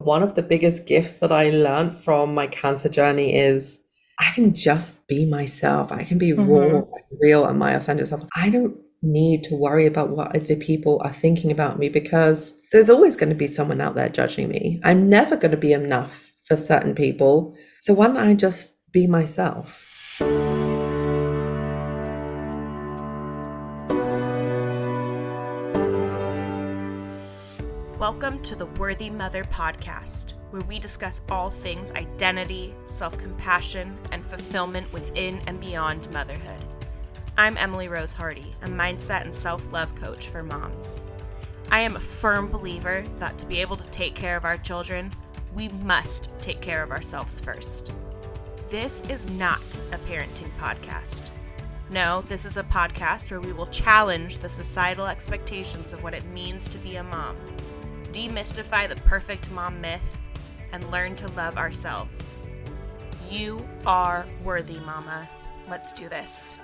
one of the biggest gifts that I learned from my cancer journey is I can just be myself. I can be raw, Hmm. real, and my authentic self. I don't need to worry about what other people are thinking about me because there's always going to be someone out there judging me. I'm never going to be enough for certain people. So why don't I just be myself? Welcome to the Worthy Mother podcast, where we discuss all things identity, self-compassion, and fulfillment within and beyond motherhood. I'm Emily Rose Hardy, a mindset and self-love coach for moms. I am a firm believer that to be able to take care of our children, we must take care of ourselves first. This is not a parenting podcast. No, this is a podcast where we will challenge the societal expectations of what it means to be a mom, demystify the perfect mom myth, and learn to love ourselves. You are worthy, Mama. Let's do this.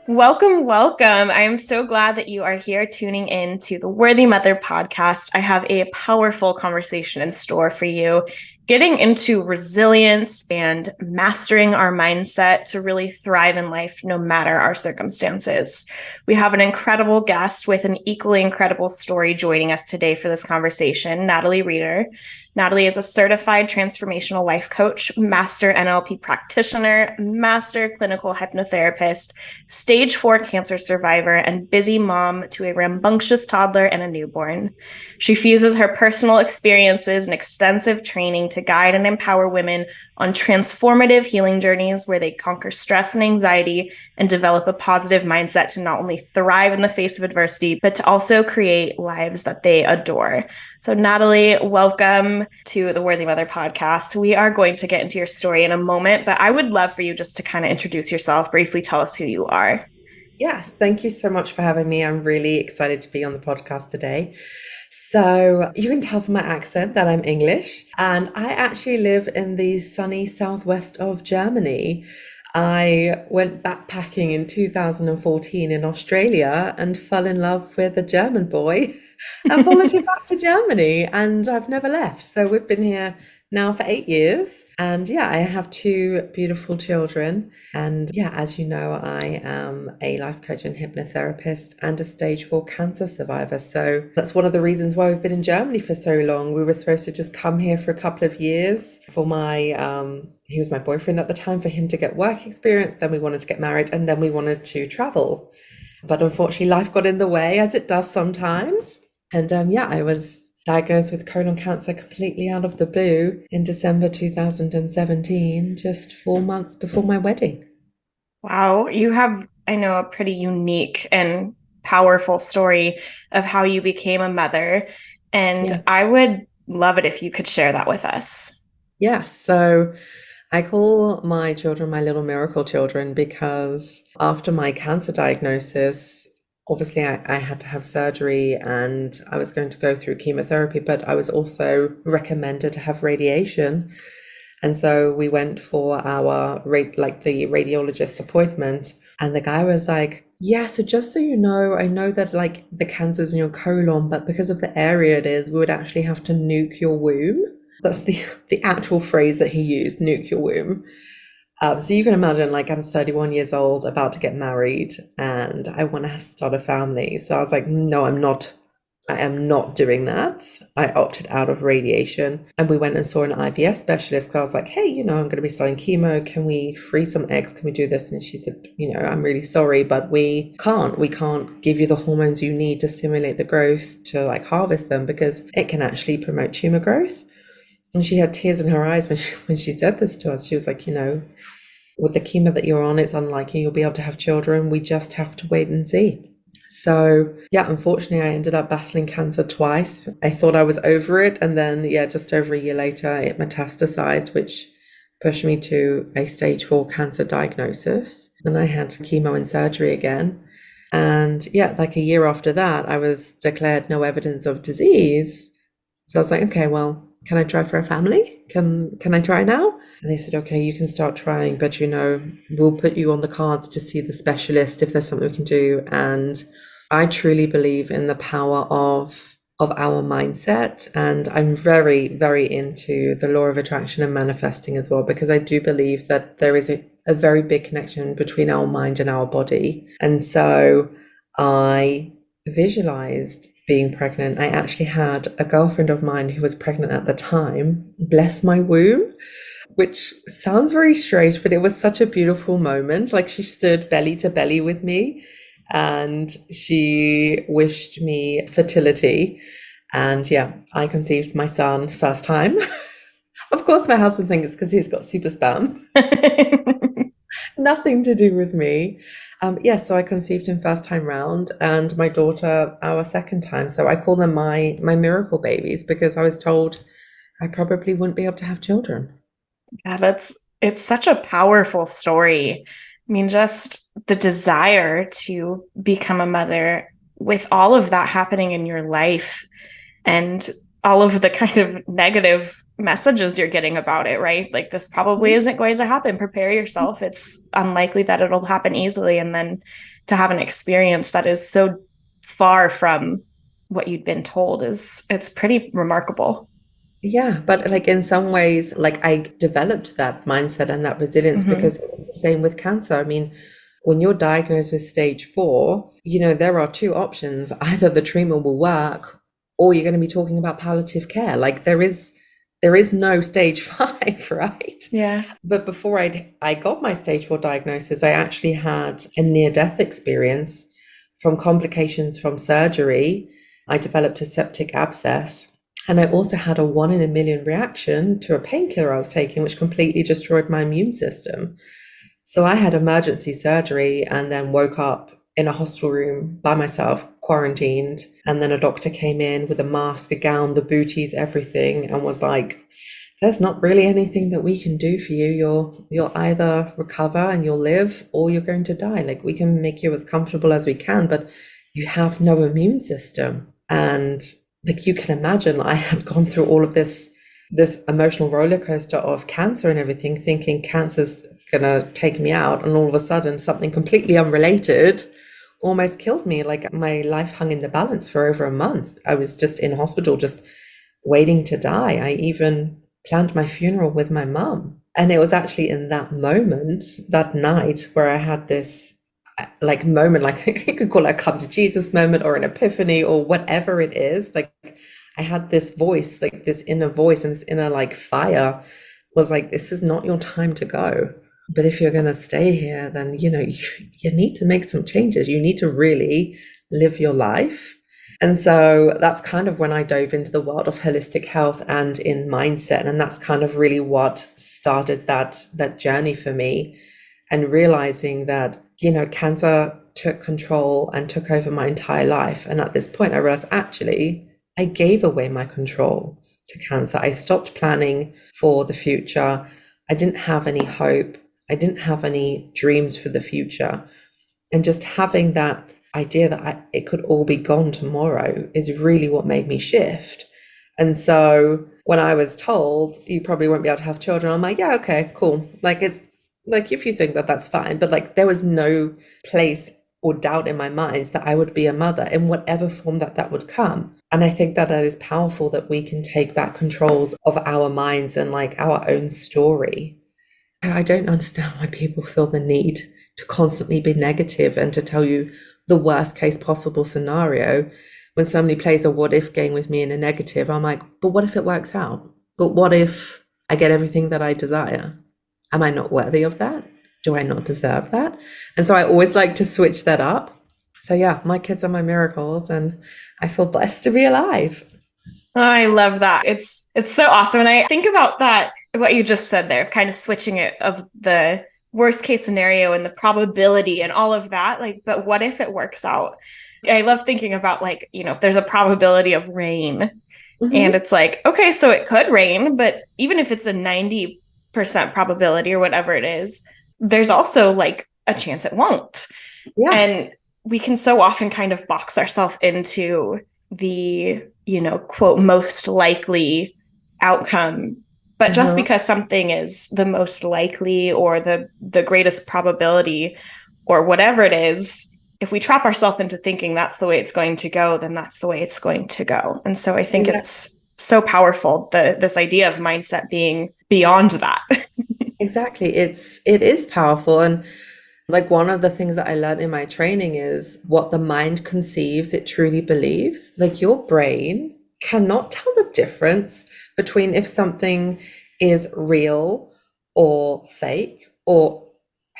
Welcome, welcome. I am so glad that you are here tuning in to the Worthy Mother podcast. I have a powerful conversation in store for you, getting into resilience and mastering our mindset to really thrive in life no matter our circumstances. We have an incredible guest with an equally incredible story joining us today for this conversation, Natalie Riede. Natalie is a certified transformational life coach, master NLP practitioner, master clinical hypnotherapist, stage 4 cancer survivor, and busy mom to a rambunctious toddler and a newborn. She fuses her personal experiences and extensive training to guide and empower women on transformative healing journeys where they conquer stress and anxiety and develop a positive mindset to not only thrive in the face of adversity, but to also create lives that they adore. So Natalie, welcome to the Worthy Mother podcast. We are going to get into your story in a moment, but I would love for you just to kind of introduce yourself, briefly tell us who you are. Yes, thank you so much for having me. I'm really excited to be on the podcast today. So, you can tell from my accent that I'm English, and I actually live in the sunny southwest of Germany. I went backpacking in 2014 in Australia and fell in love with a German boy and followed him back to Germany, and I've never left. So, we've been here now for 8 years. And yeah, I have two beautiful children. And yeah, as you know, I am a life coach and hypnotherapist and a stage 4 cancer survivor. So that's one of the reasons why we've been in Germany for so long. We were supposed to just come here for a couple of years for he was my boyfriend at the time, for him to get work experience. Then we wanted to get married, and then we wanted to travel. But unfortunately, life got in the way, as it does sometimes. And yeah, I was diagnosed with colon cancer completely out of the blue in December 2017, just 4 months before my wedding. Wow, you have, I know, a pretty unique and powerful story of how you became a mother. And Yeah. I would love it if you could share that with us. Yeah. So I call my children my little miracle children because after my cancer diagnosis, obviously I had to have surgery and I was going to go through chemotherapy, but I was also recommended to have radiation. And so we went for our the radiologist appointment, and the guy was like, "Yeah, so just so you know, I know that like the cancer's in your colon, but because of the area it is, we would actually have to nuke your womb." That's the actual phrase that he used, nuke your womb. So you can imagine, like, I'm 31 years old, about to get married, and I want to start a family. So I was like, no, I'm not. I am not doing that. I opted out of radiation, and we went and saw an IVF specialist because I was like, hey, I'm going to be starting chemo. Can we freeze some eggs? Can we do this? And she said, I'm really sorry, but we can't. We can't give you the hormones you need to stimulate the growth to like harvest them because it can actually promote tumor growth. And she had tears in her eyes when she said this to us. She was like, with the chemo that you're on, it's unlikely you'll be able to have children. We just have to wait and see. So yeah, unfortunately, I ended up battling cancer twice. I thought I was over it. And then, yeah, just over a year later, it metastasized, which pushed me to a stage 4 cancer diagnosis. And I had chemo and surgery again. And yeah, like a year after that, I was declared no evidence of disease. So I was like, okay, well, can I try for a family? Can I try now? And they said, okay, you can start trying, but we'll put you on the cards to see the specialist if there's something we can do. And I truly believe in the power of of our mindset. And I'm very, very into the law of attraction and manifesting as well, because I do believe that there is a very big connection between our mind and our body. And so I visualized being pregnant. I actually had a girlfriend of mine who was pregnant at the time, bless my womb, which sounds very strange, but it was such a beautiful moment. Like, she stood belly to belly with me and she wished me fertility. And yeah, I conceived my son first time. Of course, my husband thinks it's because he's got super sperm. Nothing to do with me. Yes, so I conceived him first time round, and my daughter our second time. So I call them my miracle babies, because I was told I probably wouldn't be able to have children. Yeah, it's such a powerful story. I mean, just the desire to become a mother with all of that happening in your life and all of the kind of negative messages you're getting about it, right? Like, this probably isn't going to happen. Prepare yourself. It's unlikely that it'll happen easily. And then to have an experience that is so far from what you'd been told it's pretty remarkable. Yeah, but like in some ways, like I developed that mindset and that resilience because it was the same with cancer. I mean, when you're diagnosed with stage 4, there are two options. Either the treatment will work or you're going to be talking about palliative care. Like, there is no stage 5, right? Yeah. But before I got my stage 4 diagnosis, I actually had a near-death experience from complications from surgery. I developed a septic abscess. And I also had a 1 in a million reaction to a painkiller I was taking, which completely destroyed my immune system. So I had emergency surgery and then woke up in a hospital room by myself, quarantined. And then a doctor came in with a mask, a gown, the booties, everything, and was like, there's not really anything that we can do for you. You'll either recover and you'll live, or you're going to die. Like, we can make you as comfortable as we can, but you have no immune system. And like, you can imagine, I had gone through all of this emotional roller coaster of cancer and everything, thinking cancer's gonna take me out, and all of a sudden something completely unrelated almost killed me. Like, my life hung in the balance for over a month. I was just in hospital, just waiting to die. I even planned my funeral with my mum. And it was actually in that moment, that night, where I had this like moment, like you could call it a come to Jesus moment or an epiphany or whatever it is. Like, I had this voice, like this inner voice, and this inner like fire was like, this is not your time to go. But if you're going to stay here, then you need to make some changes. You need to really live your life. And so that's kind of when I dove into the world of holistic health and in mindset. And that's kind of really what started that journey for me, and realizing that, cancer took control and took over my entire life. And at this point, I realized, actually, I gave away my control to cancer. I stopped planning for the future. I didn't have any hope. I didn't have any dreams for the future. And just having that idea that it could all be gone tomorrow is really what made me shift. And so when I was told, you probably won't be able to have children, I'm like, yeah, okay, cool. Like, it's like, if you think that, that's fine. But like, there was no place or doubt in my mind that I would be a mother in whatever form that would come. And I think that is powerful, that we can take back controls of our minds and like our own story. I don't understand why people feel the need to constantly be negative and to tell you the worst case possible scenario. When somebody plays a what if game with me in a negative, I'm like, but what if it works out? But what if I get everything that I desire? Am I not worthy of that? Do I not deserve that? And so I always like to switch that up. So yeah, my kids are my miracles, and I feel blessed to be alive. Oh, I love that. It's so awesome. And I think about that, what you just said there, kind of switching it of the worst case scenario and the probability and all of that. Like, but what if it works out? I love thinking about, like, if there's a probability of rain, and it's like, okay, so it could rain, but even if it's a 90% probability or whatever it is, there's also like a chance it won't. Yeah. And we can so often kind of box ourselves into the, quote, most likely outcome. But just because something is the most likely or the greatest probability or whatever it is, if we trap ourselves into thinking that's the way it's going to go, then that's the way it's going to go. And so I think it's so powerful, this idea of mindset being beyond that. Exactly. It is powerful. And like one of the things that I learned in my training is what the mind conceives, it truly believes. Like your brain cannot tell the difference between if something is real or fake or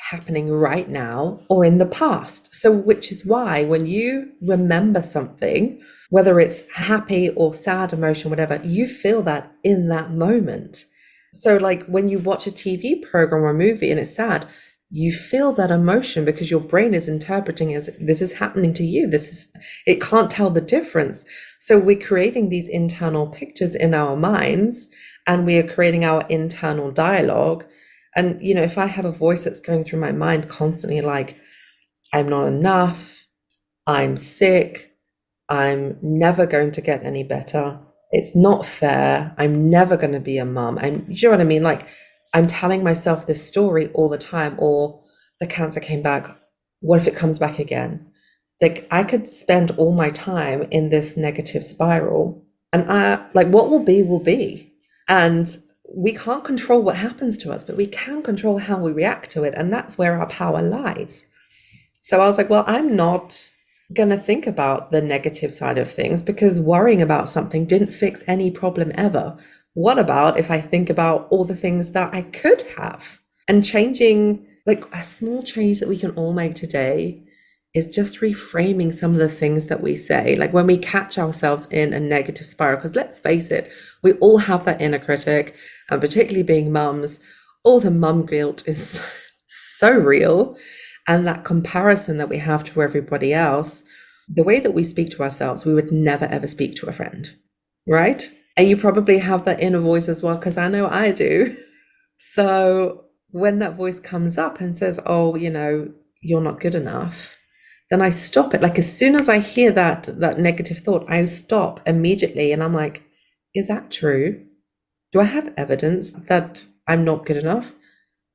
happening right now or in the past. So, which is why when you remember something, whether it's happy or sad emotion, whatever, you feel that in that moment. So, like when you watch a TV program or a movie and it's sad, you feel that emotion because your brain is interpreting as this is happening to you. It can't tell the difference. So we're creating these internal pictures in our minds and we are creating our internal dialogue. And, you know, if I have a voice that's going through my mind constantly, like, I'm not enough, I'm sick, I'm never going to get any better, it's not fair, I'm never going to be a mum. You know what I mean? Like, I'm telling myself this story all the time, or the cancer came back. What if it comes back again? Like, I could spend all my time in this negative spiral, and what will be, will be. And we can't control what happens to us, but we can control how we react to it. And that's where our power lies. So I was like, well, I'm not going to think about the negative side of things because worrying about something didn't fix any problem ever. What about if I think about all the things that I could have? And changing, like a small change that we can all make today is just reframing some of the things that we say. Like when we catch ourselves in a negative spiral, because let's face it, we all have that inner critic, and particularly being mums, all the mum guilt is so real. And that comparison that we have to everybody else, the way that we speak to ourselves, we would never, ever speak to a friend, right? And you probably have that inner voice as well, because I know I do. So when that voice comes up and says, oh, you know, you're not good enough, then I stop it. Like as soon as I hear that negative thought, I stop immediately. And I'm like, is that true? Do I have evidence that I'm not good enough?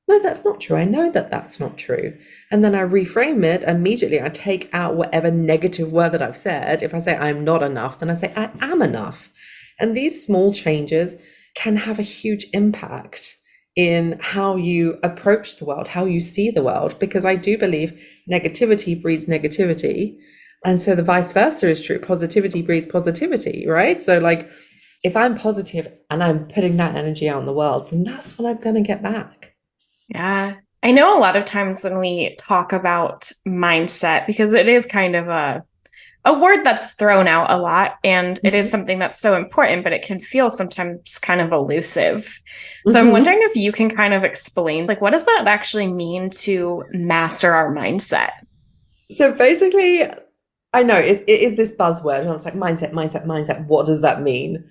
No, that's not true. I know that that's not true. And then I reframe it immediately. I take out whatever negative word that I've said. If I say I'm not enough, then I say I am enough. And these small changes can have a huge impact in how you approach the world, how you see the world, because I do believe negativity breeds negativity. And so the vice versa is true. Positivity breeds positivity, right? So like if I'm positive and I'm putting that energy out in the world, then that's what I'm going to get back. Yeah. I know a lot of times when we talk about mindset, because it is kind of a word that's thrown out a lot, and it is something that's so important, but it can feel sometimes kind of elusive. So I'm wondering if you can kind of explain, like, what does that actually mean to master our mindset? So basically, I know it is this buzzword, and I was like, mindset, mindset, mindset. What does that mean?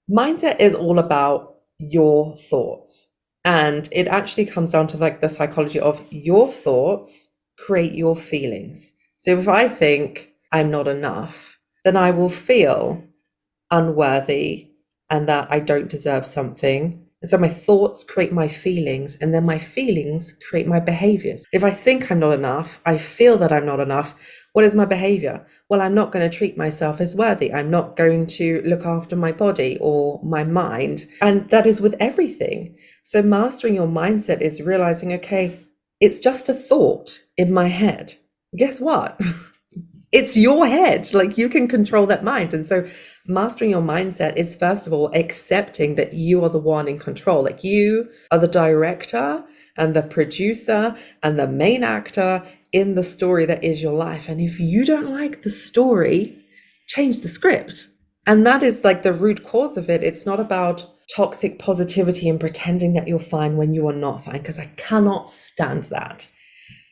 Mindset is all about your thoughts. And it actually comes down to like the psychology of your thoughts create your feelings. So if I think I'm not enough, then I will feel unworthy and that I don't deserve something. So my thoughts create my feelings, and then my feelings create my behaviors. If I think I'm not enough, I feel that I'm not enough. What is my behavior? Well, I'm not going to treat myself as worthy. I'm not going to look after my body or my mind. And that is with everything. So mastering your mindset is realizing, okay, it's just a thought in my head. Guess what? It's your head. Like you can control that mind. And so mastering your mindset is first of all accepting that you are the one in control. Like you are the director and the producer and the main actor in the story that is your life. And if you don't like the story, change the script. And that is like the root cause of it. It's not about toxic positivity and pretending that you're fine when you are not fine, because I cannot stand that.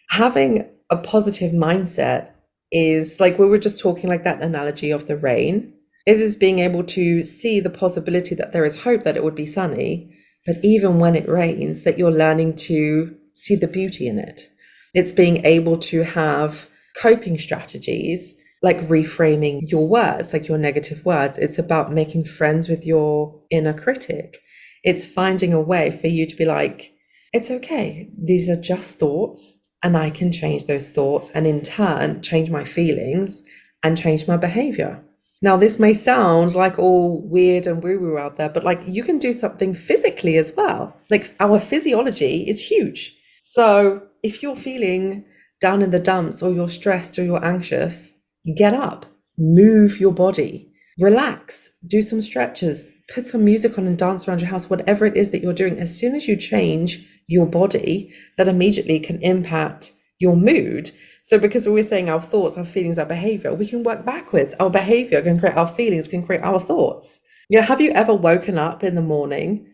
Having a positive mindset is like we were just talking, like that analogy of the rain. It is being able to see the possibility that there is hope that it would be sunny, but even when it rains, that you're learning to see the beauty in it. It's being able to have coping strategies, like reframing your words, like your negative words. It's about making friends with your inner critic. It's finding a way for you to be like, it's okay. These are just thoughts. and I can change those thoughts and in turn change my feelings and change my behavior. Now, this may sound like all weird and woo-woo out there, but like you can do something physically as well. Like our physiology is huge. So if you're feeling down in the dumps or you're stressed or you're anxious, get up, move your body, relax, do some stretches, put some music on and dance around your house, whatever it is that you're doing. As soon as you change your body, that immediately can impact your mood. So because we're saying our thoughts, our feelings, our behavior, we can work backwards. Our behavior can create our feelings, can create our thoughts. Have you ever woken up in the morning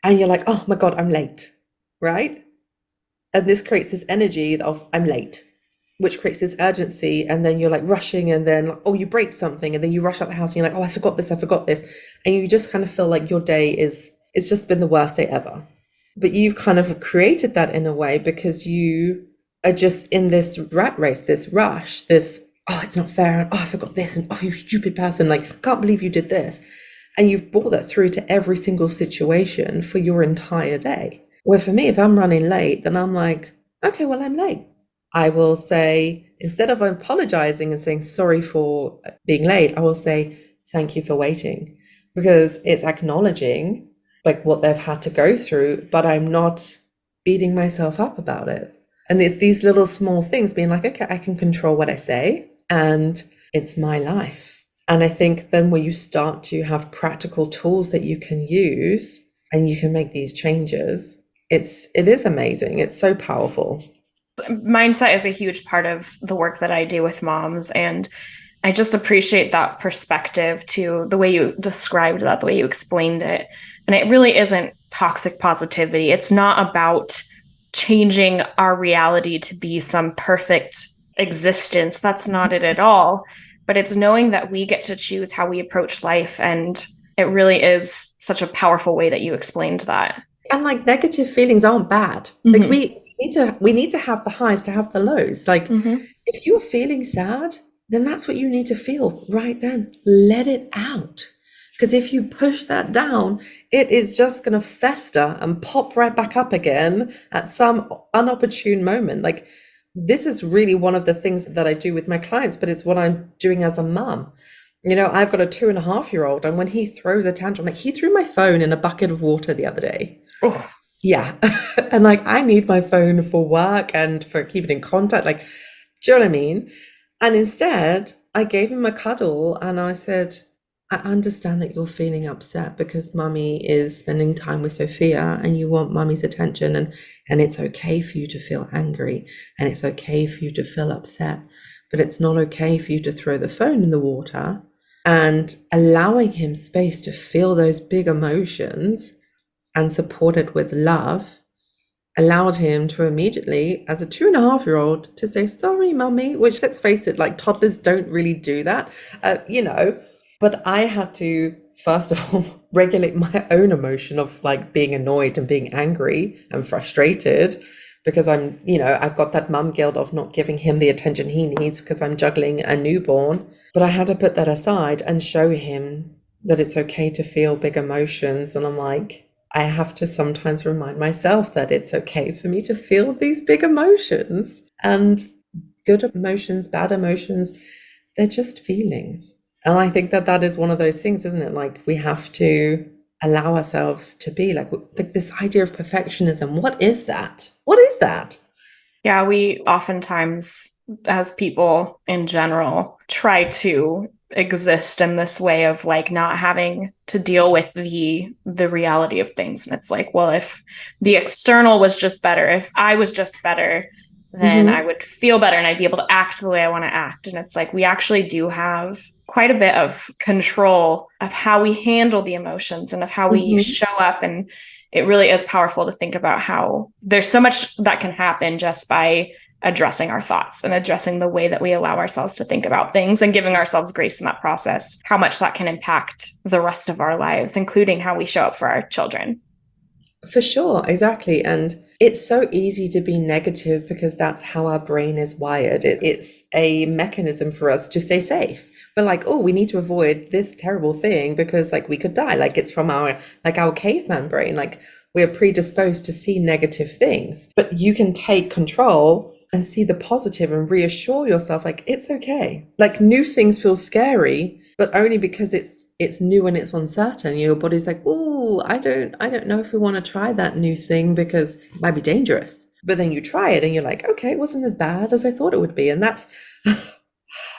and you're like, oh my God, I'm late, right? And this creates this energy of I'm late, which creates this urgency. And then you're like rushing and then, oh, you break something and then you rush out the house and you're like, oh, I forgot this. And you just kind of feel like your day it's just been the worst day ever. But you've kind of created that in a way because you are just in this rat race, this rush, this, oh, it's not fair. And, oh, I forgot this. And, oh, you stupid person. Like, I can't believe you did this. And you've brought that through to every single situation for your entire day. Where for me, if I'm running late, then I'm like, okay, well, I'm late. I will say, instead of apologizing and saying sorry for being late, I will say, thank you for waiting. Because it's acknowledging like what they've had to go through, but I'm not beating myself up about it. And it's these little small things being like, okay, I can control what I say and it's my life. And I think then when you start to have practical tools that you can use and you can make these changes, it is amazing. It's so powerful. Mindset is a huge part of the work that I do with moms. And I just appreciate that perspective to the way you described that, the way you explained it. And it really isn't toxic positivity. It's not about changing our reality to be some perfect existence. That's not it at all. But it's knowing that we get to choose how we approach life. And it really is such a powerful way that you explained that. And like negative feelings aren't bad. Mm-hmm. Like we need to have the highs to have the lows. Like if you're feeling sad, then that's what you need to feel right then. Let it out. Because if you push that down, it is just going to fester and pop right back up again at some unopportune moment. Like this is really one of the things that I do with my clients, but it's what I'm doing as a mom. I've got a 2.5-year-old, and when he throws a tantrum, like he threw my phone in a bucket of water the other day. Oh. Yeah. And like I need my phone for work and for keeping in contact. Like, do you know what I mean? And instead, I gave him a cuddle and I said, I understand that you're feeling upset because mummy is spending time with Sophia and you want mummy's attention, and it's okay for you to feel angry and it's okay for you to feel upset, but it's not okay for you to throw the phone in the water. And allowing him space to feel those big emotions and supported with love allowed him to immediately, as a 2.5-year-old, to say, sorry, mummy, which, let's face it, like toddlers don't really do that, but I had to, first of all, regulate my own emotion of like being annoyed and being angry and frustrated because I've got that mum guilt of not giving him the attention he needs because I'm juggling a newborn. But I had to put that aside and show him that it's okay to feel big emotions. And I'm like, I have to sometimes remind myself that it's okay for me to feel these big emotions, and good emotions, bad emotions, they're just feelings. And I think that is one of those things, isn't it? Like we have to allow ourselves to be like this idea of perfectionism. What is that? What is that? Yeah, we oftentimes, as people in general, try to exist in this way of like not having to deal with the reality of things. And it's like, well, if the external was just better, if I was just better, then I would feel better and I'd be able to act the way I want to act. And it's like we actually do have quite a bit of control of how we handle the emotions and of how we show up. And it really is powerful to think about how there's so much that can happen just by addressing our thoughts and addressing the way that we allow ourselves to think about things and giving ourselves grace in that process, how much that can impact the rest of our lives, including how we show up for our children. For sure, exactly. And it's so easy to be negative because that's how our brain is wired. It's a mechanism for us to stay safe. We're like, oh, we need to avoid this terrible thing because like we could die. Like it's from our caveman brain. Like we're predisposed to see negative things. But you can take control and see the positive and reassure yourself like it's okay. Like new things feel scary, but only because it's new and it's uncertain. Your body's like, oh, I don't know if we want to try that new thing because it might be dangerous. But then you try it and you're like, okay, it wasn't as bad as I thought it would be. And that's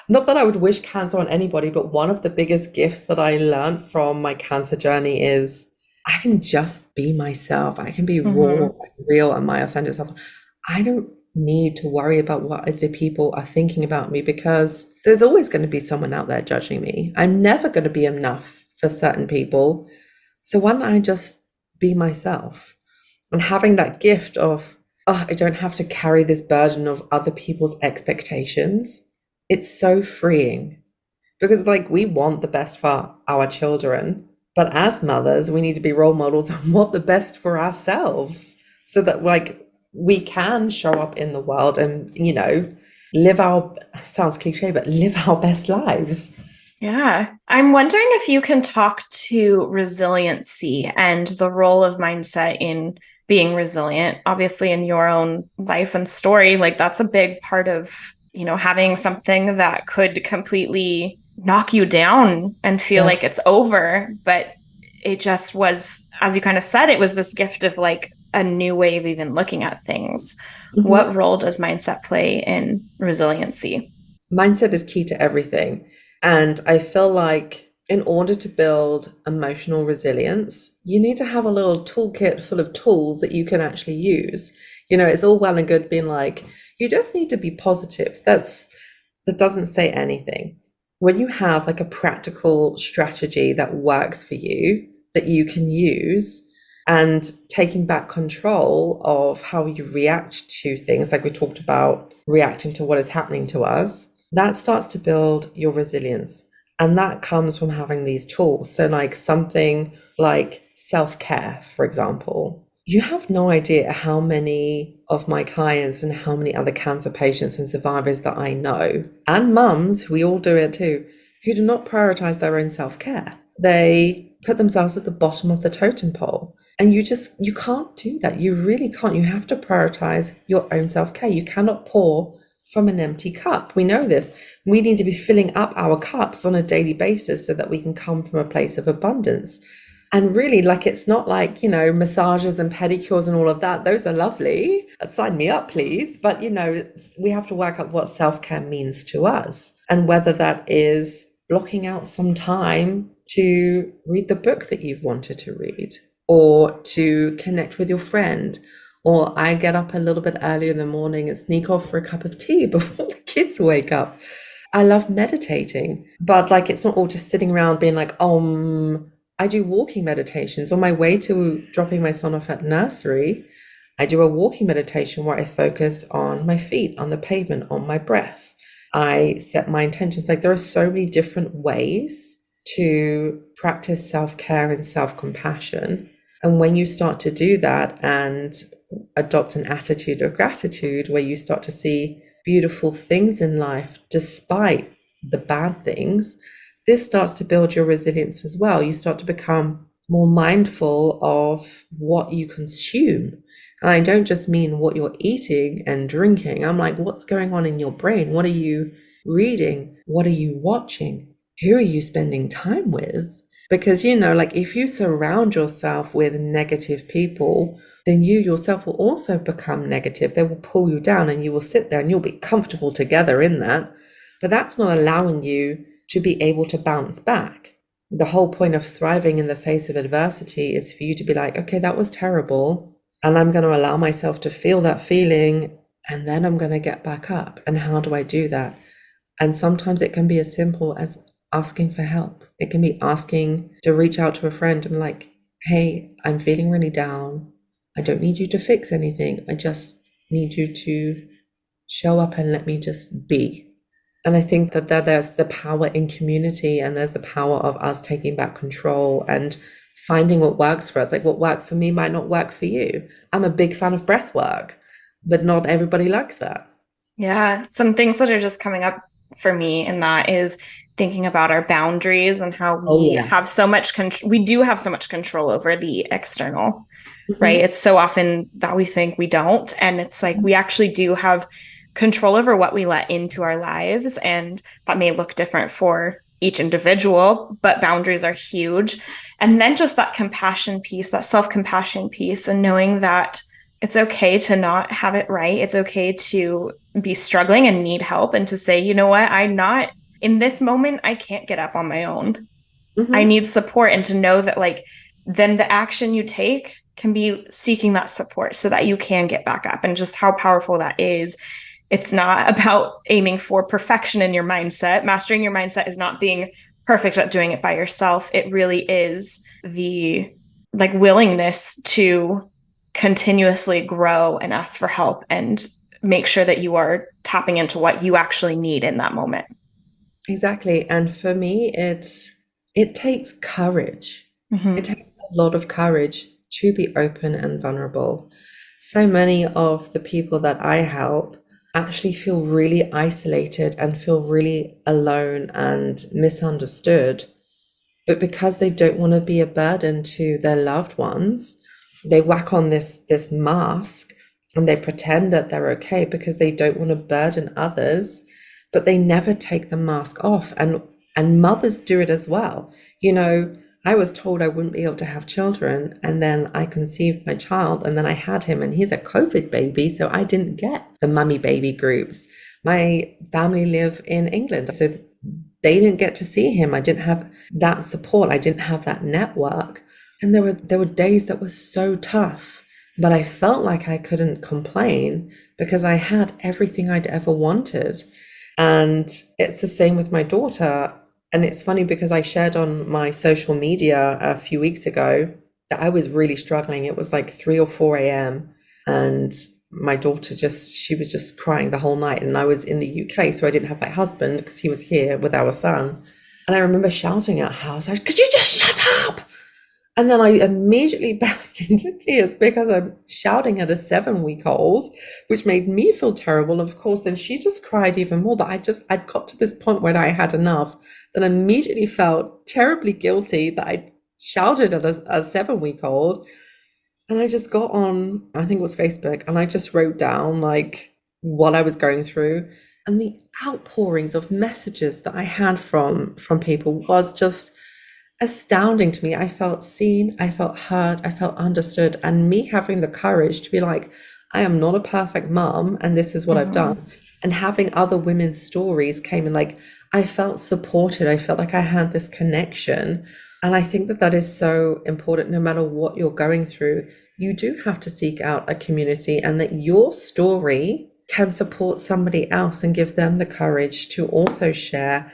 not that I would wish cancer on anybody, but one of the biggest gifts that I learned from my cancer journey is I can just be myself. I can be raw, real, and my authentic self. I don't need to worry about what other people are thinking about me because there's always going to be someone out there judging me. I'm never going to be enough for certain people. So why don't I just be myself? And having that gift of, oh, I don't have to carry this burden of other people's expectations. It's so freeing because, like, we want the best for our children, but as mothers, we need to be role models and want the best for ourselves so that, like, we can show up in the world and, live our, sounds cliche, but live our best lives. Yeah. I'm wondering if you can talk to resiliency and the role of mindset in being resilient. Obviously, in your own life and story, like that's a big part of, having something that could completely knock you down and feel like it's over. But it just was, as you kind of said, it was this gift of like a new way of even looking at things. What role does mindset play in resiliency? Mindset is key to everything. And I feel like in order to build emotional resilience, you need to have a little toolkit full of tools that you can actually use. It's all well and good being like, you just need to be positive. That doesn't say anything. When you have like a practical strategy that works for you, that you can use, and taking back control of how you react to things, like we talked about reacting to what is happening to us, that starts to build your resilience. And that comes from having these tools. So like something like self-care, for example. You have no idea how many of my clients and how many other cancer patients and survivors that I know, and mums, we all do it too, who do not prioritize their own self-care. They put themselves at the bottom of the totem pole. And you can't do that. You really can't. You have to prioritize your own self-care. You cannot pour from an empty cup. We know this. We need to be filling up our cups on a daily basis so that we can come from a place of abundance. And really, like, it's not like, massages and pedicures and all of that. Those are lovely. Sign me up, please. But, we have to work out what self-care means to us and whether that is blocking out some time to read the book that you've wanted to read or to connect with your friend. Or I get up a little bit earlier in the morning and sneak off for a cup of tea before the kids wake up. I love meditating, but like, it's not all just sitting around being like, I do walking meditations. On my way to dropping my son off at nursery, I do a walking meditation where I focus on my feet, on the pavement, on my breath. I set my intentions. Like, there are so many different ways to practice self-care and self-compassion. And when you start to do that and adopt an attitude of gratitude, where you start to see beautiful things in life despite the bad things, this starts to build your resilience as well. You start to become more mindful of what you consume. And I don't just mean what you're eating and drinking. I'm like, what's going on in your brain? What are you reading? What are you watching? Who are you spending time with? Because, like, if you surround yourself with negative people, then you yourself will also become negative. They will pull you down and you will sit there and you'll be comfortable together in that. But that's not allowing you to be able to bounce back. The whole point of thriving in the face of adversity is for you to be like, okay, that was terrible. And I'm going to allow myself to feel that feeling. And then I'm going to get back up. And how do I do that? And sometimes it can be as simple as asking for help. It can be asking to reach out to a friend and like, hey, I'm feeling really down. I don't need you to fix anything. I just need you to show up and let me just be. And I think that there's the power in community, and there's the power of us taking back control and finding what works for us. Like, what works for me might not work for you. I'm a big fan of breath work, but not everybody likes that. Yeah, some things that are just coming up for me, and that is thinking about our boundaries and how we have so much control. We do have so much control over the external, right? It's so often that we think we don't. And it's like, we actually do have control over what we let into our lives. And that may look different for each individual, but boundaries are huge. And then just that compassion piece, that self-compassion piece, and knowing that it's okay to not have it right. It's okay to be struggling and need help, and to say, you know what, I'm not in this moment, I can't get up on my own. I Mm-hmm. need support. And to know that, like, then the action you take can be seeking that support so that you can get back up, and just how powerful that is. It's not about aiming for perfection in your mindset. Mastering your mindset is not being perfect at doing it by yourself. It really is the like willingness to continuously grow and ask for help and make sure that you are tapping into what you actually need in that moment. Exactly. And for me, it takes courage. It Mm-hmm. takes a lot of courage to be open and vulnerable. So many of the people that I help actually feel really isolated and feel really alone and misunderstood. But because they don't want to be a burden to their loved ones, they whack on this mask and they pretend that they're okay because they don't want to burden others, but they never take the mask off. And mothers do it as well. You know, I was told I wouldn't be able to have children, and then I conceived my child, and then I had him, and he's a COVID baby, so I didn't get the mummy baby groups. My family live in England, so they didn't get to see him. I didn't have that support. I didn't have that network. And there were days that were so tough, but I felt like I couldn't complain because I had everything I'd ever wanted. And it's the same with my daughter. And it's funny because I shared on my social media a few weeks ago that I was really struggling. It was like 3 or 4 a.m. and my daughter she was just crying the whole night, and I was in the UK, so I didn't have my husband because he was here with our son. And I remember shouting at her, I was like, could you just shut up? And then I immediately burst into tears because I'm shouting at a 7-week-old, which made me feel terrible. Of course, then she just cried even more. But I'd got to this point where I had enough that I immediately felt terribly guilty that I shouted at a 7-week-old. And I just got on, I think it was Facebook, and I just wrote down like what I was going through. And the outpourings of messages that I had from people was just astounding to me. I felt seen, I felt heard, I felt understood. And me having the courage to be like, I am not a perfect mom, and this is what I've Mm-hmm. done. And having other women's stories came in, like, I felt supported. I felt like I had this connection. And I think that that is so important. No matter what you're going through, you do have to seek out a community, and that your story can support somebody else and give them the courage to also share.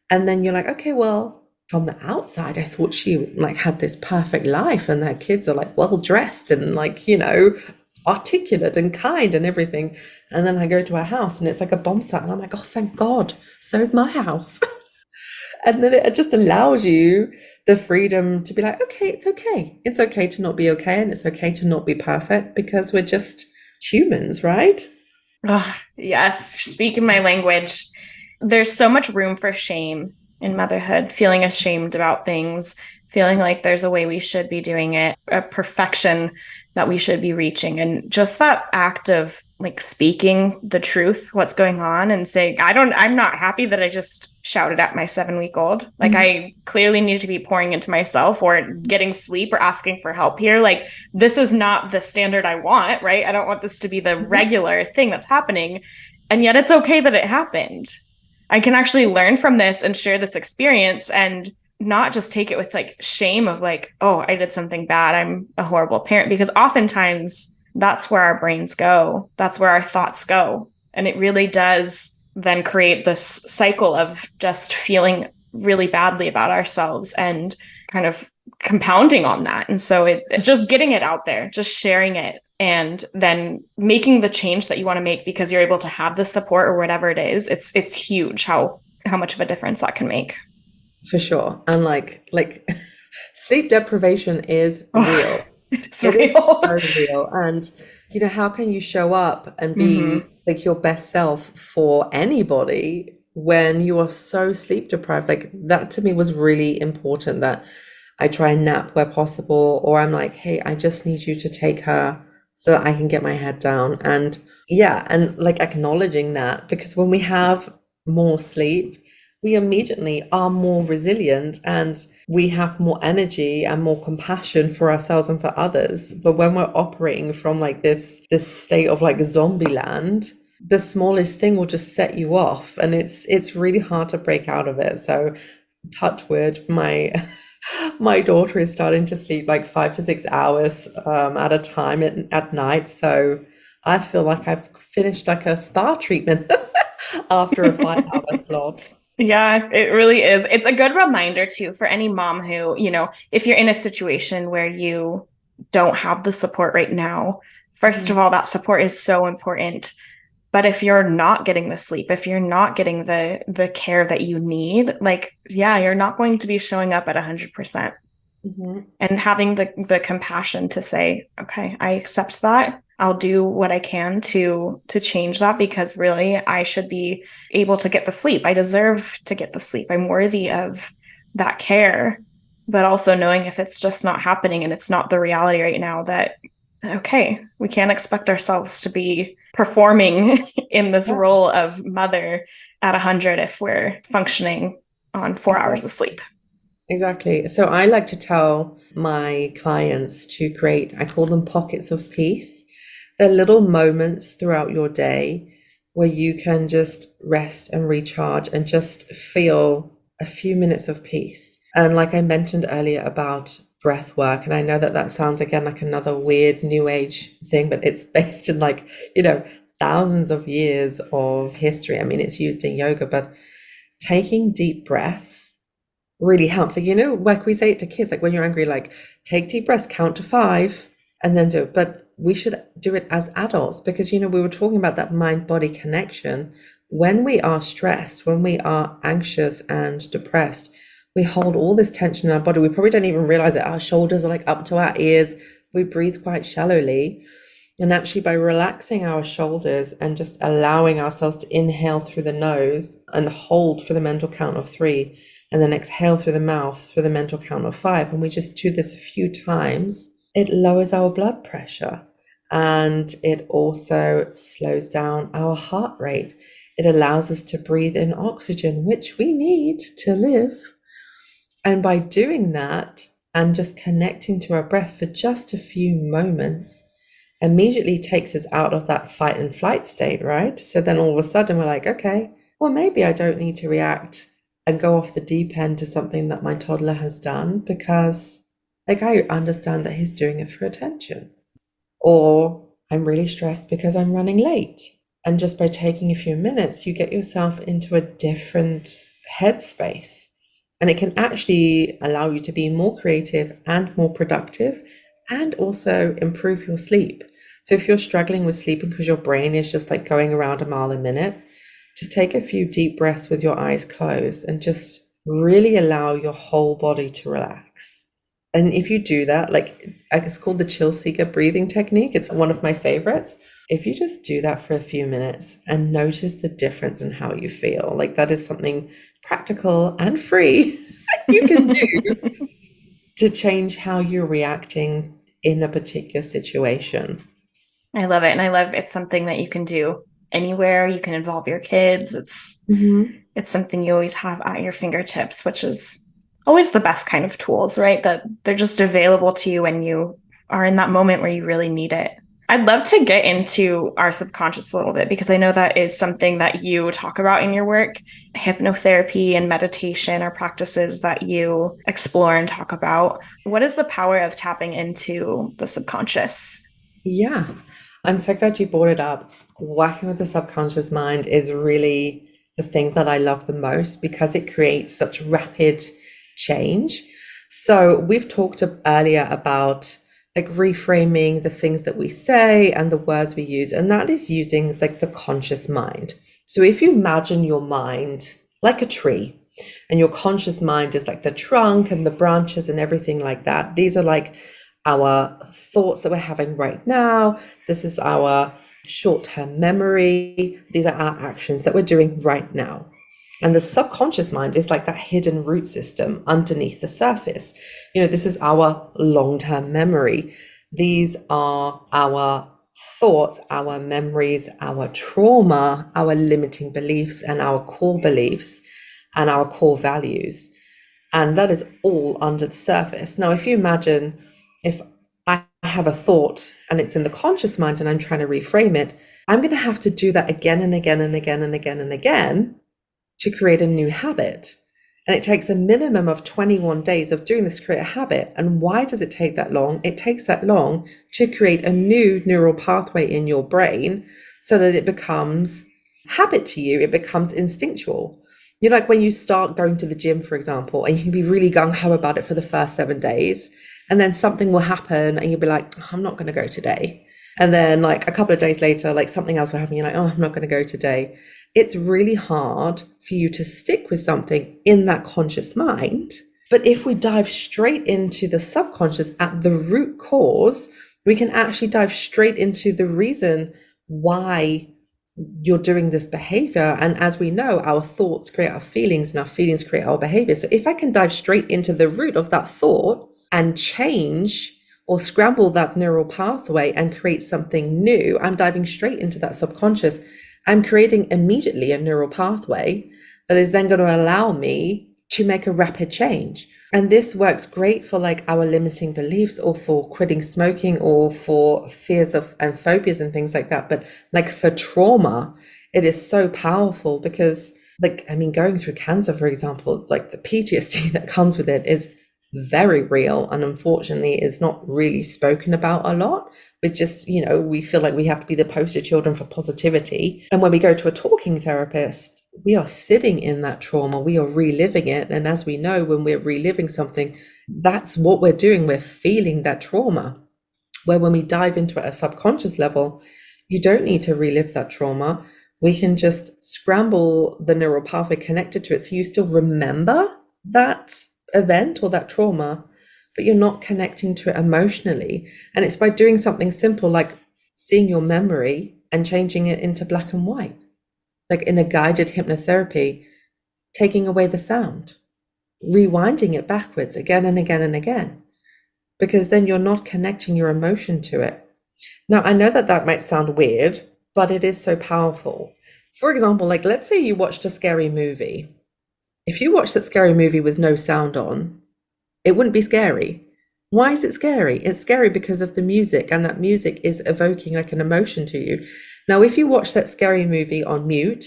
And then you're like, okay, well, from the outside, I thought she like had this perfect life, and their kids are like well dressed and like, articulate and kind and everything. And then I go to her house and it's like a bomb site, and I'm like, oh, thank God, so's my house. And then it just allows you the freedom to be like, okay, it's okay. It's okay to not be okay, and it's okay to not be perfect because we're just humans, right? Oh, yes, speaking my language. There's so much room for shame in motherhood, feeling ashamed about things, feeling like there's a way we should be doing it, a perfection that we should be reaching. And just that act of like speaking the truth, what's going on, and saying, I'm not happy that I just shouted at my 7-week-old. Like, I clearly need to be pouring into myself or getting sleep or asking for help here. Like, this is not the standard I want, right? I don't want this to be the regular thing that's happening. And yet it's okay that it happened. I can actually learn from this and share this experience, and not just take it with like shame of like, oh, I did something bad, I'm a horrible parent, because oftentimes that's where our brains go. That's where our thoughts go. And it really does then create this cycle of just feeling really badly about ourselves and kind of compounding on that. And so just getting it out there, just sharing it, and then making the change that you want to make because you're able to have the support or whatever it is. It's huge how much of a difference that can make. For sure. And like sleep deprivation is real. Oh, it's It is real. so real. And how can you show up and Mm-hmm. be like your best self for anybody when you are so sleep deprived? Like, that to me was really important, that I try and nap where possible, or I'm like, hey, I just need you to take her so that I can get my head down. And Yeah, and like acknowledging that, because when we have more sleep, we immediately are more resilient and we have more energy and more compassion for ourselves and for others. But when we're operating from like this state of like zombie land, the smallest thing will just set you off, and it's really hard to break out of it. So touch wood, my my daughter is starting to sleep like 5 to 6 hours at a time at night. So I feel like I've finished like a spa treatment after a 5 hour slot. Yeah, it really is. It's a good reminder too for any mom who, if you're in a situation where you don't have the support right now, first Mhm. of all, that support is so important. But if you're not getting the sleep, if you're not getting the care that you need, like, yeah, you're not going to be showing up at 100%. Mhm. And having the compassion to say, okay, I accept that. I'll do what I can to change that, because really I should be able to get the sleep. I deserve to get the sleep. I'm worthy of that care. But also knowing if it's just not happening and it's not the reality right now, that okay, we can't expect ourselves to be performing in this Yeah, role of mother at 100 if we're functioning on 4 hours exactly. of sleep. Exactly. So I like to tell my clients to create, I call them pockets of peace. They're little moments throughout your day where you can just rest and recharge and just feel a few minutes of peace. And like I mentioned earlier about breath work, and I know that that sounds again like another weird new age thing, but it's based in like, thousands of years of history. I mean, it's used in yoga, but taking deep breaths really helps. Like, like we say it to kids, like when you're angry, like take deep breaths, count to 5, and then do it. But we should do it as adults because, we were talking about that mind body connection. When we are stressed, when we are anxious and depressed, we hold all this tension in our body. We probably don't even realize it. Our shoulders are like up to our ears. We breathe quite shallowly. And actually, by relaxing our shoulders and just allowing ourselves to inhale through the nose and hold for the mental count of 3, and then exhale through the mouth for the mental count of 5, and we just do this a few times, it lowers our blood pressure and it also slows down our heart rate. It allows us to breathe in oxygen, which we need to live. And by doing that and just connecting to our breath for just a few moments, immediately takes us out of that fight and flight state, right? So then all of a sudden we're like, okay, well, maybe I don't need to react and go off the deep end to something that my toddler has done because, like, I understand that he's doing it for attention. Or I'm really stressed because I'm running late. And just by taking a few minutes, you get yourself into a different headspace. And it can actually allow you to be more creative and more productive and also improve your sleep. So if you're struggling with sleeping because your brain is just like going around a mile a minute, just take a few deep breaths with your eyes closed and just really allow your whole body to relax. And if you do that, like it's called the chill seeker breathing technique, it's one of my favorites. If you just do that for a few minutes and notice the difference in how you feel, like that is something practical and free you can do to change how you're reacting in a particular situation. I love it. And I love it's something that you can do anywhere. You can involve your kids. Mhm. It's something you always have at your fingertips, which is always the best kind of tools, right? That they're just available to you when you are in that moment where you really need it. I'd love to get into our subconscious a little bit because I know that is something that you talk about in your work. Hypnotherapy and meditation are practices that you explore and talk about. What is the power of tapping into the subconscious? Yeah, I'm so glad you brought it up. Working with the subconscious mind is really the thing that I love the most because it creates such rapid change. So we've talked earlier about like reframing the things that we say and the words we use, and that is using like the conscious mind. So if you imagine your mind like a tree, and your conscious mind is like the trunk and the branches and everything like that. These are like our thoughts that we're having right now. This is our short-term memory. These are our actions that we're doing right now. And the subconscious mind is like that hidden root system underneath the surface. This is our long-term memory. These are our thoughts, our memories, our trauma, our limiting beliefs, and our core beliefs and our core values. And that is all under the surface. Now, if you imagine if I have a thought and it's in the conscious mind and I'm trying to reframe it, I'm going to have to do that again and again and again and again and again to create a new habit. And it takes a minimum of 21 days of doing this to create a habit. And why does it take that long? It takes that long to create a new neural pathway in your brain so that it becomes habit to you. It becomes instinctual. You know, like when you start going to the gym, for example, and you can be really gung-ho about it for the first 7 days, and then something will happen and you'll be like, oh, I'm not going to go today. And then like a couple of days later, like something else will happen. You're like, oh, I'm not going to go today. It's really hard for you to stick with something in that conscious mind. But if we dive straight into the subconscious at the root cause, we can actually dive straight into the reason why you're doing this behavior. And as we know, our thoughts create our feelings and our feelings create our behavior. So if I can dive straight into the root of that thought and change or scramble that neural pathway and create something new, I'm diving straight into that subconscious. I'm creating immediately a neural pathway that is then going to allow me to make a rapid change. And this works great for like our limiting beliefs or for quitting smoking or for fears of and phobias and things like that. But like for trauma, it is so powerful because like, I mean, going through cancer, for example, like the PTSD that comes with it is very real and unfortunately is not really spoken about a lot. But just, you know, we feel like we have to be the poster children for positivity. And when we go to a talking therapist, we are sitting in that trauma, we are reliving it. And as we know, when we're reliving something, that's what we're doing. We're feeling that trauma. Where when we dive into it at a subconscious level, you don't need to relive that trauma. We can just scramble the neural pathway connected to it. So you still remember that event or that trauma, but you're not connecting to it emotionally. And it's by doing something simple like seeing your memory and changing it into black and white, like in a guided hypnotherapy, taking away the sound, rewinding it backwards again and again and again, because then you're not connecting your emotion to it. Now, I know that that might sound weird, but it is so powerful. For example, like let's say you watched a scary movie. If you watched that scary movie with no sound on, it wouldn't be scary. Why is it scary? It's scary because of the music, and that music is evoking like an emotion to you. Now, if you watch that scary movie on mute,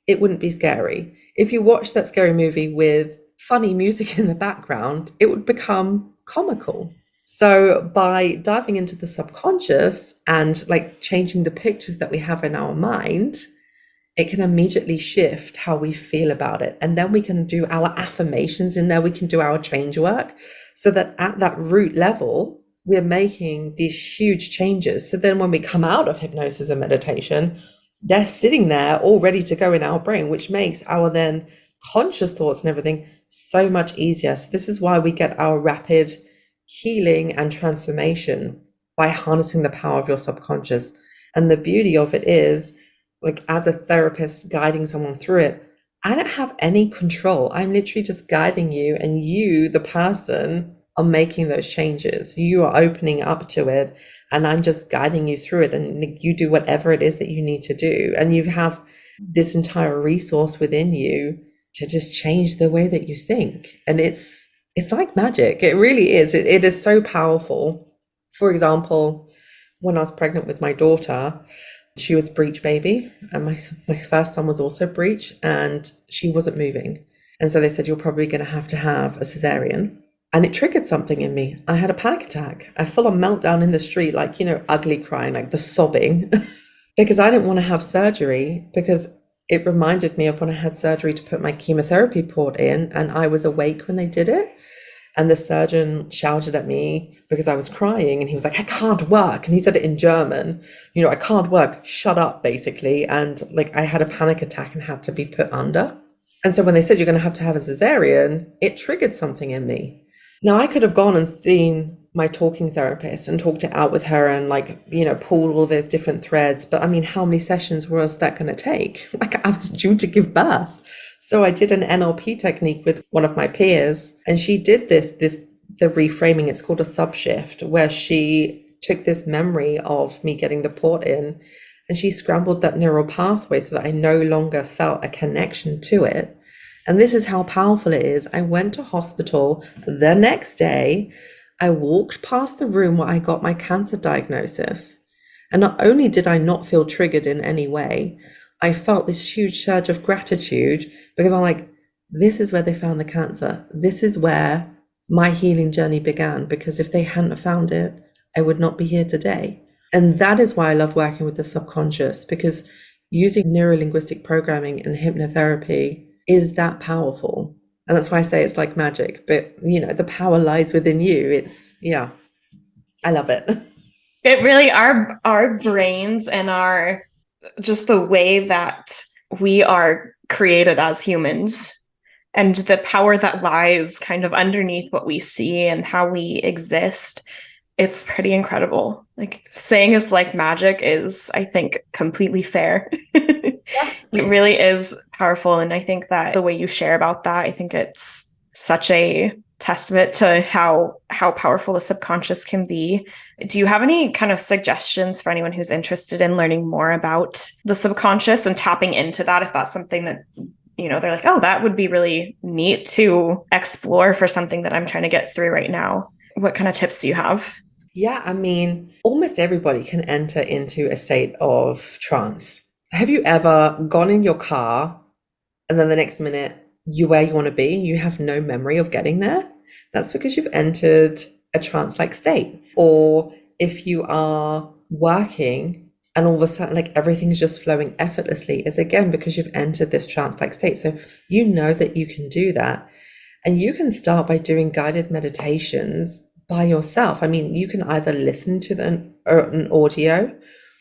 it wouldn't be scary. If you watch that scary movie with funny music in the background, it would become comical. So by diving into the subconscious and like changing the pictures that we have in our mind, it can immediately shift how we feel about it. And then we can do our affirmations in there. We can do our change work so that at that root level, we're making these huge changes. So then when we come out of hypnosis and meditation, they're sitting there all ready to go in our brain, which makes our then conscious thoughts and everything so much easier. So this is why we get our rapid healing and transformation by harnessing the power of your subconscious. And the beauty of it is, like as a therapist guiding someone through it, I don't have any control. I'm literally just guiding you, and you, the person, are making those changes. You are opening up to it, and I'm just guiding you through it, and you do whatever it is that you need to do. And you have this entire resource within you to just change the way that you think. And it's like magic. It really is. It is so powerful. For example, when I was pregnant with my daughter, she was breech baby, and my first son was also breech, and she wasn't moving. And so they said, you're probably going to have a cesarean. And it triggered something in me. I had a panic attack, a full-on meltdown in the street, like, you know, ugly crying, like the sobbing, because I didn't want to have surgery, because it reminded me of when I had surgery to put my chemotherapy port in, and I was awake when they did it. And the surgeon shouted at me because I was crying, and he was like, I can't work. And he said it in German, you know, I can't work, shut up, basically. And like I had a panic attack and had to be put under. And so when they said you're going to have a cesarean, it triggered something in me. Now I could have gone and seen my talking therapist and talked it out with her and like, you know, pulled all those different threads. But I mean, how many sessions was that going to take? Like I was due to give birth. So I did an NLP technique with one of my peers, and she did the reframing. It's called a subshift, where she took this memory of me getting the port in, and she scrambled that neural pathway so that I no longer felt a connection to it. And this is how powerful it is. I went to hospital the next day. I walked past the room where I got my cancer diagnosis. And not only did I not feel triggered in any way, I felt this huge surge of gratitude because I'm like, this is where they found the cancer. This is where my healing journey began, because if they hadn't found it, I would not be here today. And that is why I love working with the subconscious, because using neurolinguistic programming and hypnotherapy is that powerful. And that's why I say it's like magic, but the power lies within you. Yeah, I love it. It really, our brains and our just the way that we are created as humans and the power that lies kind of underneath what we see and how we exist, it's pretty incredible. Like, saying it's like magic is, I think, completely fair. It really is powerful. And I think that the way you share about that, I think it's such a testament to how powerful the subconscious can be. Do you have any kind of suggestions for anyone who's interested in learning more about the subconscious and tapping into that, if that's something that they're like, oh, that would be really neat to explore for something that I'm trying to get through right now? What kind of tips do you have? Yeah, I mean, almost everybody can enter into a state of trance. Have you ever gone in your car and then the next minute you're where you want to be and you have no memory of getting there? That's because you've entered a trance-like state. Or if you are working and all of a sudden like everything's just flowing effortlessly, it's again because you've entered this trance-like state. So you know that you can do that. And you can start by doing guided meditations by yourself. I mean, you can either listen to an audio,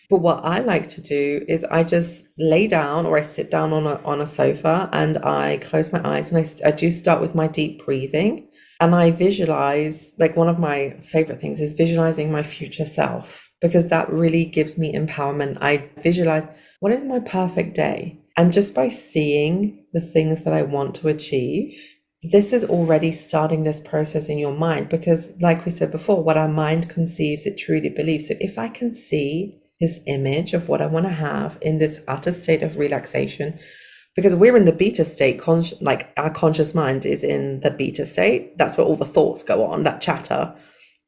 but what I like to do is I just lay down or I sit down on a sofa and I close my eyes, and I do start with my deep breathing, and I visualize, like, one of my favorite things is visualizing my future self, because that really gives me empowerment. I visualize, what is my perfect day? And just by seeing the things that I want to achieve, this is already starting this process in your mind, because like we said before, what our mind conceives, it truly believes. So if I can see this image of what I want to have in this utter state of relaxation, because we're in the beta state, like our conscious mind is in the beta state. That's where all the thoughts go on, that chatter.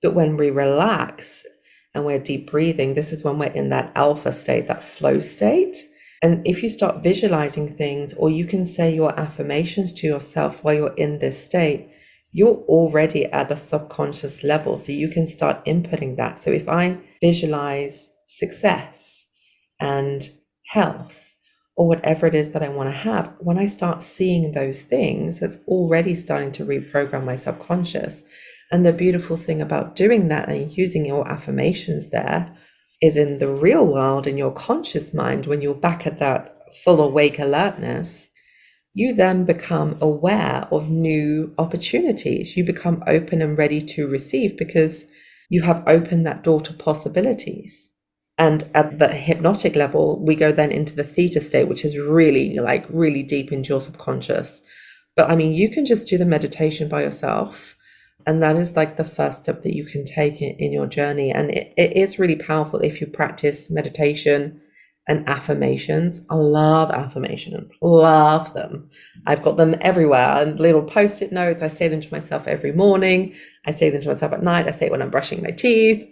But when we relax and we're deep breathing, this is when we're in that alpha state, that flow state. And if you start visualizing things, or you can say your affirmations to yourself while you're in this state, you're already at a subconscious level. So you can start inputting that. So if I visualize success and health, or whatever it is that I want to have, when I start seeing those things, that's already starting to reprogram my subconscious. And the beautiful thing about doing that and using your affirmations there is, in the real world, in your conscious mind, when you're back at that full awake alertness, you then become aware of new opportunities. You become open and ready to receive because you have opened that door to possibilities. And at the hypnotic level, we go then into the theta state, which is really deep into your subconscious. But I mean, you can just do the meditation by yourself. And that is like the first step that you can take in your journey. And it is really powerful if you practice meditation and affirmations. I love affirmations, love them. I've got them everywhere, and little post-it notes. I say them to myself every morning. I say them to myself at night. I say it when I'm brushing my teeth.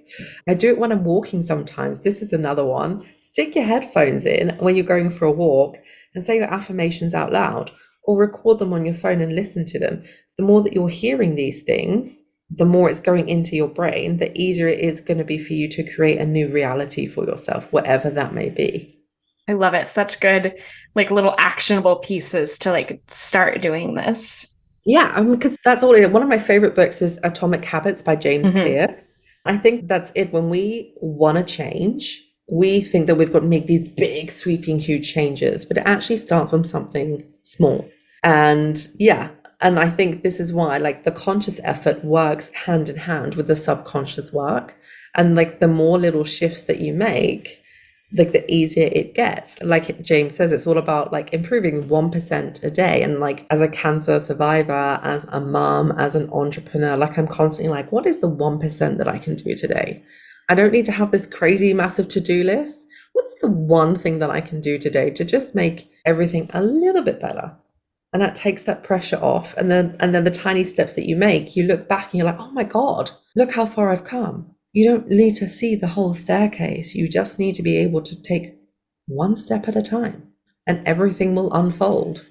I do it when I'm walking sometimes. This is another one. Stick your headphones in when you're going for a walk and say your affirmations out loud, or record them on your phone and listen to them. The more that you're hearing these things, the more it's going into your brain, the easier it is going to be for you to create a new reality for yourself, whatever that may be. I love it. Such good, like, little actionable pieces to like start doing this. Yeah, I mean, because that's all it is. One of my favorite books is Atomic Habits by James Clear. I think that's it. When we want to change, we think that we've got to make these big, sweeping, huge changes, but it actually starts from something small. And yeah, and I think this is why, like, the conscious effort works hand in hand with the subconscious work. And like, the more little shifts that you make, like, the easier it gets. Like James says, it's all about like improving 1% a day. And like, as a cancer survivor, as a mom, as an entrepreneur, like, I'm constantly like, what is the 1% that I can do today? I don't need to have this crazy massive to-do list. What's the one thing that I can do today to just make everything a little bit better? And that takes that pressure off. And then the tiny steps that you make, you look back and you're like, oh my God, look how far I've come. You don't need to see the whole staircase. You just need to be able to take one step at a time and everything will unfold.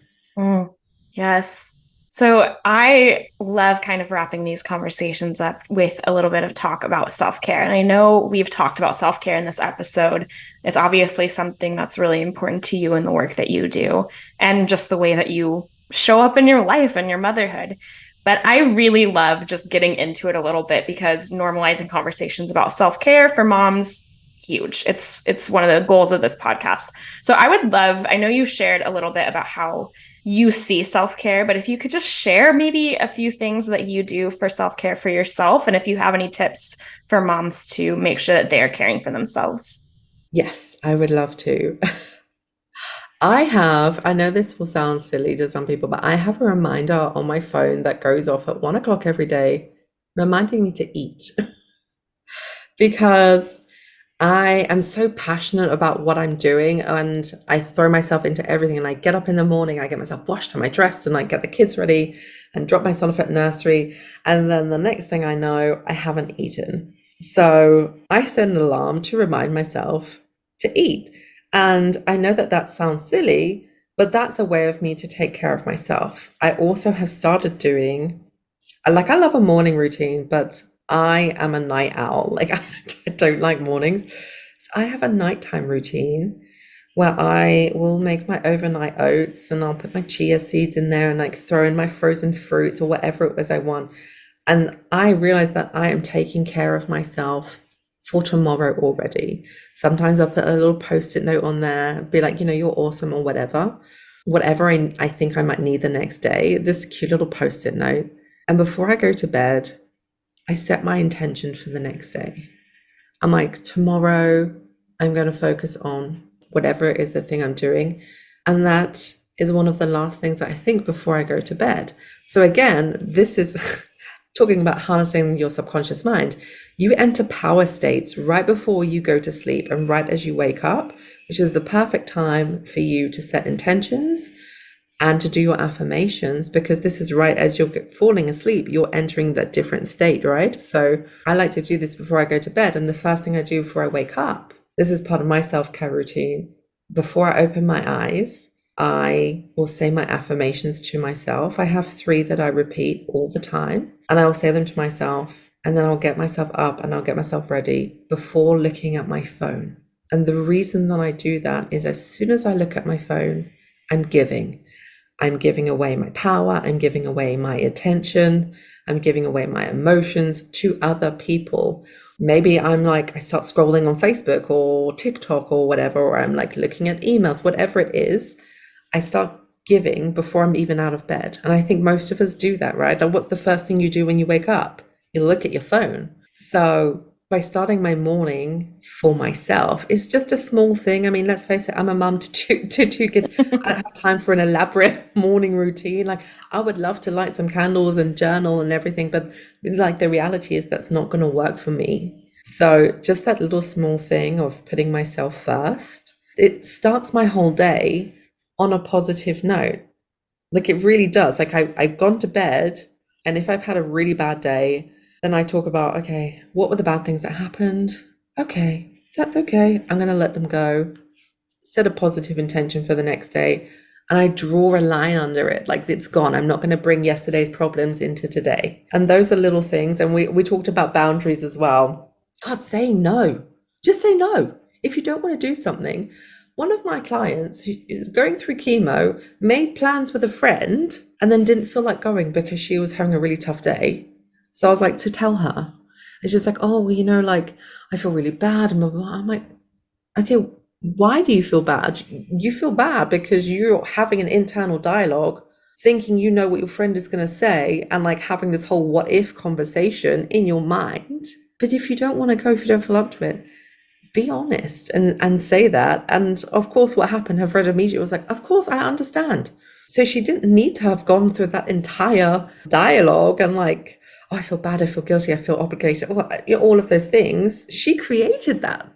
Yes. So I love kind of wrapping these conversations up with a little bit of talk about self-care. And I know we've talked about self-care in this episode. It's obviously something that's really important to you in the work that you do and just the way that you show up in your life and your motherhood. But I really love just getting into it a little bit because normalizing conversations about self-care for moms, huge. It's one of the goals of this podcast. So I would love, I know you shared a little bit about how you see self-care, but if you could just share maybe a few things that you do for self-care for yourself, and if you have any tips for moms to make sure that they are caring for themselves. Yes, I would love to. I know this will sound silly to some people, but I have a reminder on my phone that goes off at 1 o'clock every day, reminding me to eat because I am so passionate about what I'm doing and I throw myself into everything. And I get up in the morning, I get myself washed and I dressed and I get the kids ready and drop myself at nursery. And then the next thing I know, I haven't eaten. So I set an alarm to remind myself to eat. And I know that that sounds silly, but that's a way of me to take care of myself. I also have started doing, like, I love a morning routine, but I am a night owl. Like, I don't like mornings. So I have a nighttime routine where I will make my overnight oats and I'll put my chia seeds in there and like throw in my frozen fruits or whatever it was I want. And I realize that I am taking care of myself for tomorrow already. Sometimes I'll put a little post-it note on there, be like, you're awesome or whatever. Whatever I think I might need the next day, this cute little post-it note. And before I go to bed, I set my intention for the next day. I'm like, tomorrow I'm going to focus on whatever it is the thing I'm doing. And that is one of the last things that I think before I go to bed. So again, this is talking about harnessing your subconscious mind. You enter power states right before you go to sleep and right as you wake up, which is the perfect time for you to set intentions and to do your affirmations, because this is right as you're falling asleep, you're entering that different state, right? So I like to do this before I go to bed. And the first thing I do before I wake up, this is part of my self-care routine. Before I open my eyes, I will say my affirmations to myself. I have 3 that I repeat all the time, and I will say them to myself, and then I'll get myself up and I'll get myself ready before looking at my phone. And the reason that I do that is as soon as I look at my phone, I'm giving away my power, I'm giving away my attention, I'm giving away my emotions to other people. Maybe I start scrolling on Facebook or TikTok or whatever, or I'm like looking at emails, whatever it is, I start giving before I'm even out of bed. And I think most of us do that, right? Like, what's the first thing you do when you wake up? You look at your phone. So by starting my morning for myself, it's just a small thing. I mean, let's face it, I'm a mum to two kids. I don't have time for an elaborate morning routine. Like, I would love to light some candles and journal and everything, but like the reality is that's not going to work for me. So just that little small thing of putting myself first, it starts my whole day on a positive note. Like, it really does. Like, I've gone to bed, and if I've had a really bad day, then I talk about, okay, what were the bad things that happened? Okay, that's okay. I'm going to let them go. Set a positive intention for the next day. And I draw a line under it, like it's gone. I'm not going to bring yesterday's problems into today. And those are little things. And we talked about boundaries as well. God, say no. Just say no. If you don't want to do something. One of my clients who is going through chemo made plans with a friend and then didn't feel like going because she was having a really tough day. So I was like, to tell her. And she's like, oh, well, like, I feel really bad. And blah, blah, blah. I'm like, okay, why do you feel bad? You feel bad because you're having an internal dialogue, thinking you know what your friend is going to say, and like having this whole what if conversation in your mind. But if you don't want to go, if you don't feel up to it, be honest and say that. And of course, what happened, her friend immediately was like, of course, I understand. So she didn't need to have gone through that entire dialogue and like, oh, I feel bad, I feel guilty, I feel obligated, well, all of those things. She created that.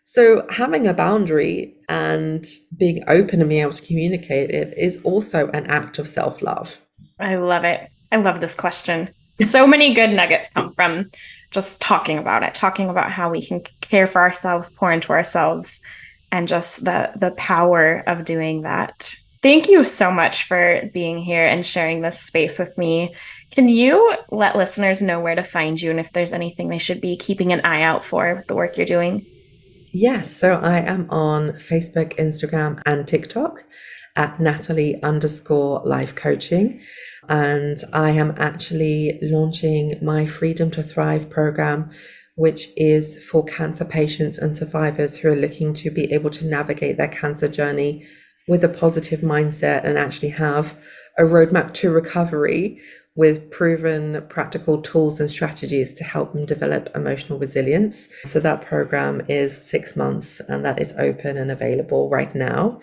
So having a boundary and being open and being able to communicate it is also an act of self-love. I love it. I love this question. So many good nuggets come from just talking about it, talking about how we can care for ourselves, pour into ourselves, and just the power of doing that. Thank you so much for being here and sharing this space with me. Can you let listeners know where to find you and if there's anything they should be keeping an eye out for with the work you're doing? Yes, so I am on Facebook, Instagram, and TikTok at Natalie_life coaching. And I am actually launching my Freedom to Thrive program, which is for cancer patients and survivors who are looking to be able to navigate their cancer journey with a positive mindset and actually have a roadmap to recovery with proven practical tools and strategies to help them develop emotional resilience. So that program is 6 months and that is open and available right now.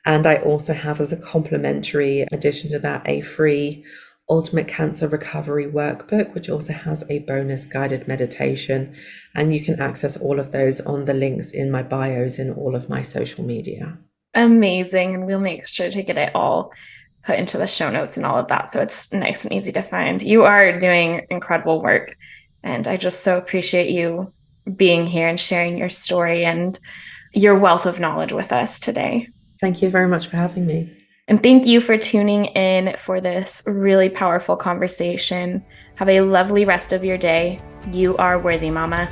And I also have, as a complementary addition to that, a free Ultimate Cancer Recovery Workbook, which also has a bonus guided meditation. And you can access all of those on the links in my bios in all of my social media. Amazing. And we'll make sure to get it all put into the show notes and all of that, so it's nice and easy to find. You are doing incredible work, and I just so appreciate you being here and sharing your story and your wealth of knowledge with us today. Thank you very much for having me. And thank you for tuning in for this really powerful conversation. Have a lovely rest of your day. You are worthy, Mama.